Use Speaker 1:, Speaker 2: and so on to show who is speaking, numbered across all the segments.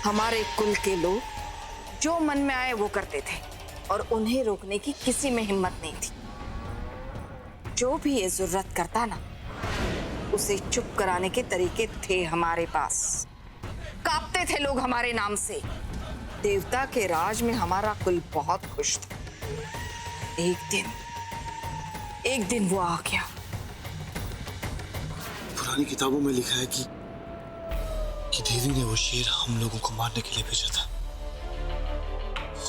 Speaker 1: हमारे कुल के लोग जो मन में आए वो करते थे और उन्हें रोकने की किसी में हिम्मत नहीं थी। जो भी ये जरूरत करता ना, उसे चुप कराने के तरीके थे हमारे पास। कांपते थे लोग हमारे नाम से। देवता के राज में हमारा कुल बहुत खुश था। एक दिन वो आ गया।
Speaker 2: पुरानी किताबों में लिखा है कि देवी ने वो शेर हम लोगों को मारने के लिए भेजा था,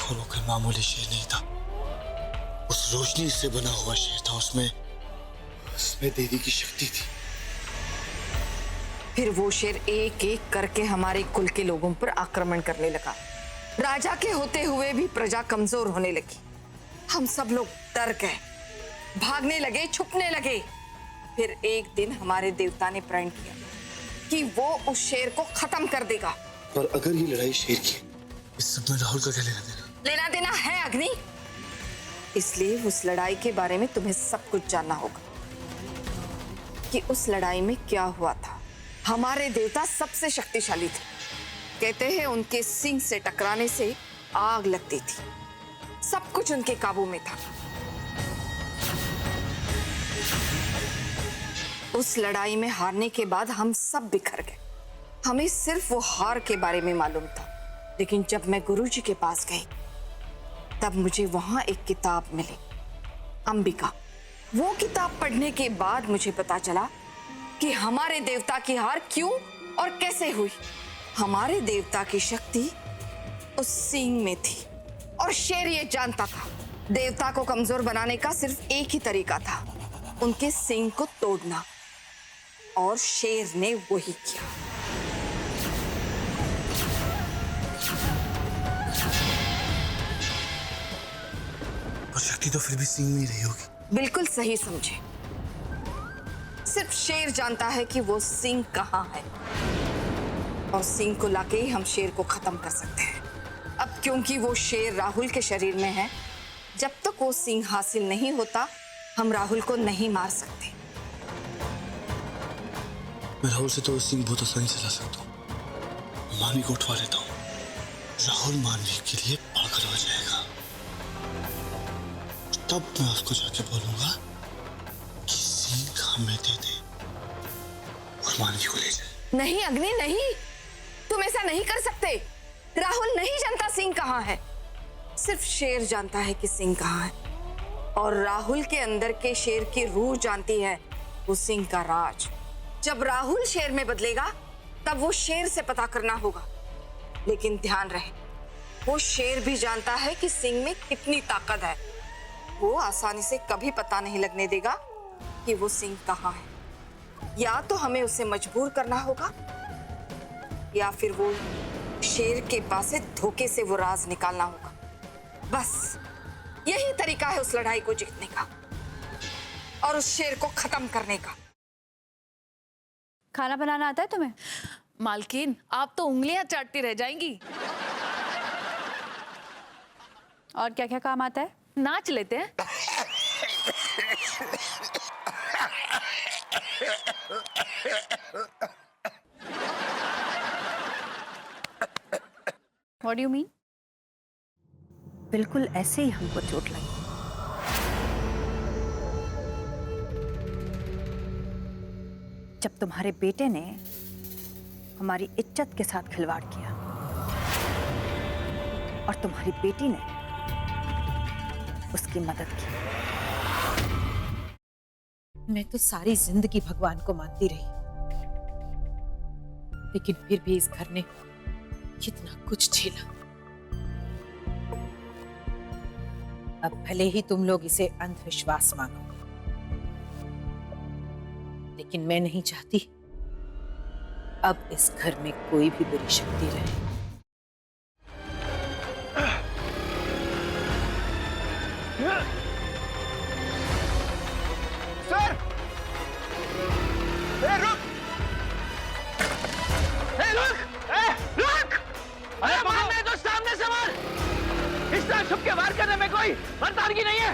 Speaker 2: और वो कोई मामूली शेर नहीं था। उस रोशनी से बना हुआ शेर था। उसमें देवी की शक्ति थी।
Speaker 1: फिर वो शेर एक एक करके हमारे कुल के लोगों पर आक्रमण करने लगा। राजा के होते हुए भी प्रजा कमजोर होने लगी। हम सब लोग डर गए, भागने लगे, छुपने लगे। फिर एक दिन हमारे देवता ने प्रण किया कि वो उस शेर को खत्म कर देगा।
Speaker 2: पर अगर ये लड़ाई शेर की, इस सब में राहुल का क्या लेना देना?
Speaker 1: लेना देना है अग्नि। इसलिए उस लड़ाई के बारे में तुम्हें सब कुछ जानना होगा कि उस लड़ाई में क्या हुआ था। हमारे देवता सबसे शक्तिशाली थे। कहते हैं उनके सिंह से टकराने से आग लगती थी। सब कुछ उनके काबू में था। उस लड़ाई में हारने के बाद हम सब बिखर गए। हमें सिर्फ वो हार के बारे में मालूम था। लेकिन जब मैं गुरुजी के पास गई, तब मुझे वहां एक किताब मिली, अंबिका। वो किताब पढ़ने के बाद मुझे पता चला कि हमारे देवता की हार क्यों और कैसे हुई। हमारे देवता की शक्ति उस सींग में थी और शेर ये जानता था। देवता को कमजोर बनाने का सिर्फ एक ही तरीका था, उनके सींग को तोड़ना, और शेर ने वही किया।
Speaker 2: पर शक्ति तो फिर भी सींग में ही रही होगी।
Speaker 1: बिल्कुल सही समझे। सिर्फ शेर जानता है कि वो सींग कहाँ है, और सींग को लाके ही हम शेर को खत्म कर सकते हैं। अब क्योंकि वो शेर राहुल के शरीर में है, जब तक वो सींग हासिल नहीं होता, हम राहुल को नहीं मार सकते।
Speaker 2: मैं राहुल से तो सींग बहुत आसानी से ला सकता हूँ। मानवी को उठवा लेता हूँ। राहुल मानवी के लिए पागल हो जाएगा। तब मैं उसको जाके बोलूंगा कि सींग हमें दे दे और मानवी को ले जाए।
Speaker 1: नहीं अग्नि, नहीं, तुम ऐसा नहीं कर सकते। राहुल नहीं जानता सिंह कहाँ है। सिर्फ शेर जानता है कि सिंह कहाँ है, और राहुल के अंदर के शेर की रूह जानती है वो सिंह का राज। जब राहुल शेर में बदलेगा, तब वो शेर से पता करना होगा। लेकिन ध्यान रहे, वो शेर भी जानता है कि सिंह में कितनी ताकत है। वो आसानी से कभी पता नहीं लगने देगा कि वो सिंह कहाँ है। या तो हमें उसे मजबूर करना होगा, या फिर वो शेर के पास से धोखे से वो राज निकालना होगा। बस यही तरीका है उस लड़ाई को जीतने का और उस शेर को खत्म करने का।
Speaker 3: खाना बनाना आता है तुम्हें?
Speaker 4: मालकिन, आप तो उंगलियां चाटती रह जाएंगी।
Speaker 3: और क्या क्या काम आता है?
Speaker 4: नाच लेते हैं।
Speaker 3: What do you mean? बिल्कुल ऐसे ही हमको चोट लगी। जब तुम्हारे बेटे ने हमारी इज्जत के साथ खिलवाड़ किया और तुम्हारी बेटी ने उसकी मदद की।
Speaker 5: मैं तो सारी जिंदगी भगवान को मानती रही, लेकिन फिर भी इस घर ने कितना कुछ झेला। अब भले ही तुम लोग इसे अंधविश्वास मानो, लेकिन मैं नहीं चाहती अब इस घर में कोई भी बुरी शक्ति रहे।
Speaker 6: सर! रुक! रुक! रुक! अरे मारना है तो सामने से मार! इस तरह छुप के वार करने में कोई मर्दानगी नहीं है।